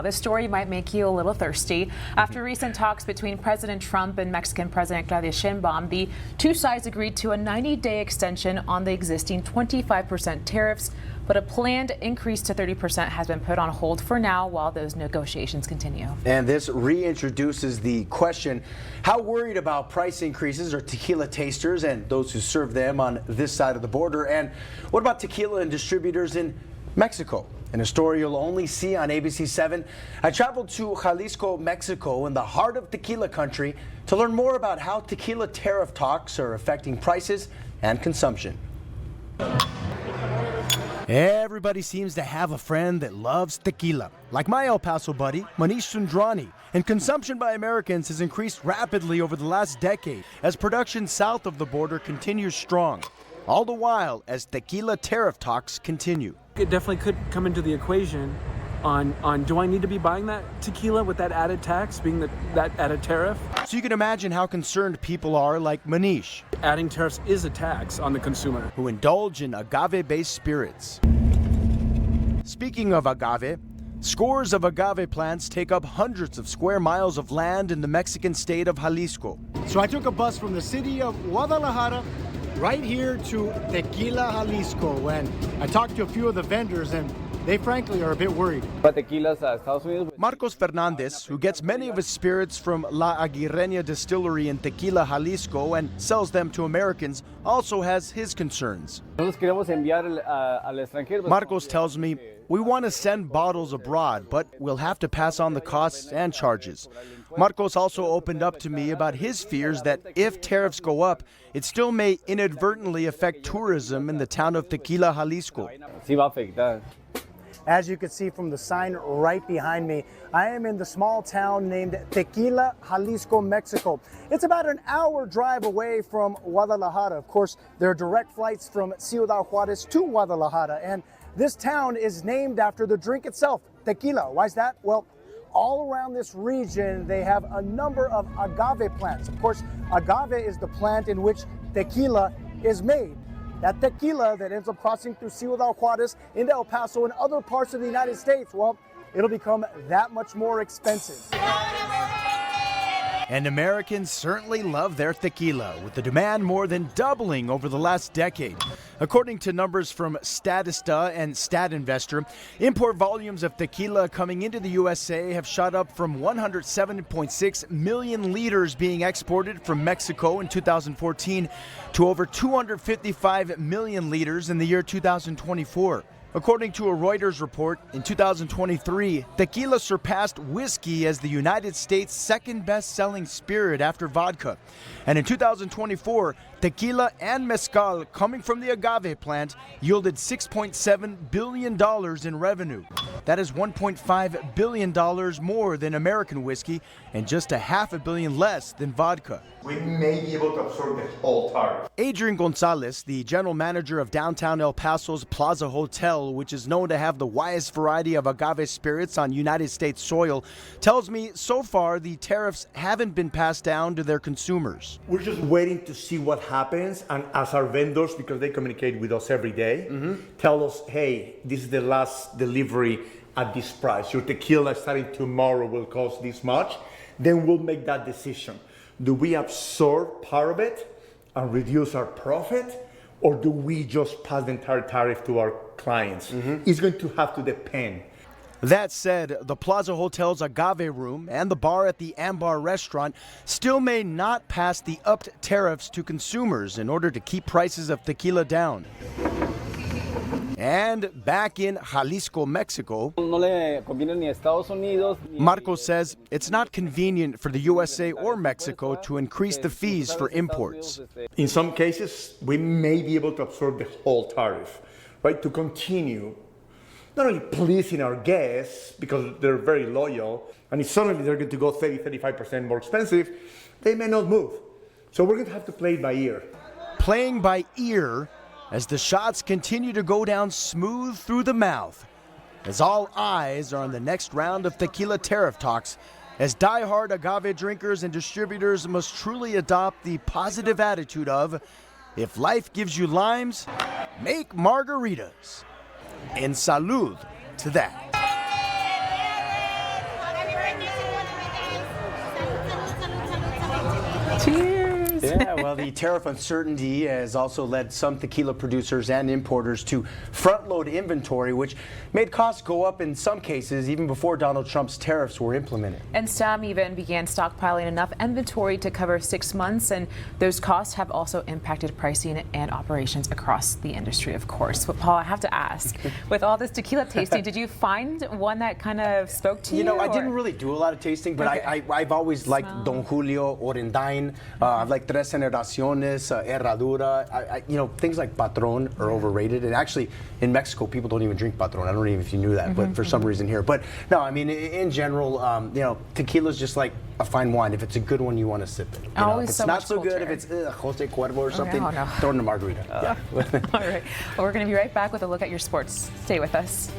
This story might make you a little thirsty. After recent talks between President Trump and Mexican President Claudia Sheinbaum, the two sides agreed to a 90-day extension on the existing 25% tariffs, but a planned increase to 30% has been put on hold for now while those negotiations continue. And this reintroduces the question, how worried about price increases are tequila tasters and those who serve them on this side of the border? And what about tequila and distributors in Mexico? In a story you'll only see on ABC7, I traveled to Jalisco, Mexico, in the heart of tequila country, to learn more about how tequila tariff talks are affecting prices and consumption. Everybody seems to have a friend that loves tequila, like my El Paso buddy, Manish Sundrani. And consumption by Americans has increased rapidly over the last decade as production south of the border continues strong. All the while as tequila tariff talks continue. It definitely could come into the equation on do I need to be buying that tequila with that added tax, being that added tariff? So you can imagine how concerned people are like Manish. Adding tariffs is a tax on the consumer. Who indulge in agave-based spirits. Speaking of agave, scores of agave plants take up hundreds of square miles of land in the Mexican state of Jalisco. So I took a bus from the city of Guadalajara right here to Tequila, Jalisco, and I talked to a few of the vendors, and they frankly are a bit worried. Marcos Fernandez, who gets many of his spirits from La Aguirreña distillery in Tequila, Jalisco, and sells them to Americans, also has his concerns. Marcos tells me, we want to send bottles abroad, but we'll have to pass on the costs and charges. Marcos also opened up to me about his fears that if tariffs go up, it still may inadvertently affect tourism in the town of Tequila, Jalisco. As you can see from the sign right behind me, I am in the small town named Tequila, Jalisco, Mexico. It's about an hour drive away from Guadalajara. Of course, there are direct flights from Ciudad Juarez to Guadalajara, and this town is named after the drink itself, tequila. Why is that? Well, all around this region, they have a number of agave plants. Of course, agave is the plant in which tequila is made. That tequila that ends up crossing through Ciudad Juarez into El Paso and other parts of the United States, well, it'll become that much more expensive. And Americans certainly love their tequila, with the demand more than doubling over the last decade. According to numbers from Statista and StatInvestor, import volumes of tequila coming into the USA have shot up from 107.6 million liters being exported from Mexico in 2014 to over 255 million liters in the year 2024. According to a Reuters report, in 2023, tequila surpassed whiskey as the United States' second best-selling spirit after vodka. And in 2024, tequila and mezcal coming from the agave plant yielded $6.7 billion in revenue. That is $1.5 billion more than American whiskey and just $500 million less than vodka. We may be able to absorb the whole tariff. Adrian Gonzalez, the general manager of downtown El Paso's Plaza Hotel, which is known to have the widest variety of agave spirits on United States soil, tells me so far the tariffs haven't been passed down to their consumers. We're just waiting to see what happens, and as our vendors, because they communicate with us every day, tell us, hey, this is the last delivery at this price. Your tequila starting tomorrow will cost this much. Then we'll make that decision. Do we absorb part of it and reduce our profit, or do we just pass the entire tariff to our clients? It's going to have to depend. That said, the Plaza Hotel's agave room and the bar at the Ambar restaurant still may not pass the upped tariffs to consumers in order to keep prices of tequila down. And back in Jalisco, Mexico, Marcos says it's not convenient for the USA or Mexico to increase the fees for imports. In some cases, we may be able to absorb the whole tariff, right? To continue not only pleasing our guests, because they're very loyal, and if suddenly they're going to go 35% more expensive, they may not move. So we're going to have to play it by ear. Playing by ear as the shots continue to go down smooth through the mouth, as all eyes are on the next round of tequila tariff talks, as die-hard agave drinkers and distributors must truly adopt the positive attitude of, if life gives you limes, make margaritas. And salud to that. Cheers. Yeah, well, the tariff uncertainty has also led some tequila producers and importers to front-load inventory, which made costs go up in some cases even before Donald Trump's tariffs were implemented. And some even began stockpiling enough inventory to cover 6 months, and those costs have also impacted pricing and operations across the industry, of course. But Paul, I have to ask, with all this tequila tasting, did you find one that kind of spoke to you? You know, I or- didn't really do a lot of tasting, but Okay. I've always liked Don Julio, Orendain. I've liked Tres Generaciones, Herradura. You know, things like Patron are overrated. And actually, in Mexico, people don't even drink Patron. I don't know if you knew that, but for some reason here. But no, I mean, in general, you know, tequila's just like a fine wine. If it's a good one, you want to sip it. You know, Always if it's so not much so good, if culture. it's Jose Cuervo or something, no. throw it in a margarita. All right. Well, we're going to be right back with a look at your sports. Stay with us.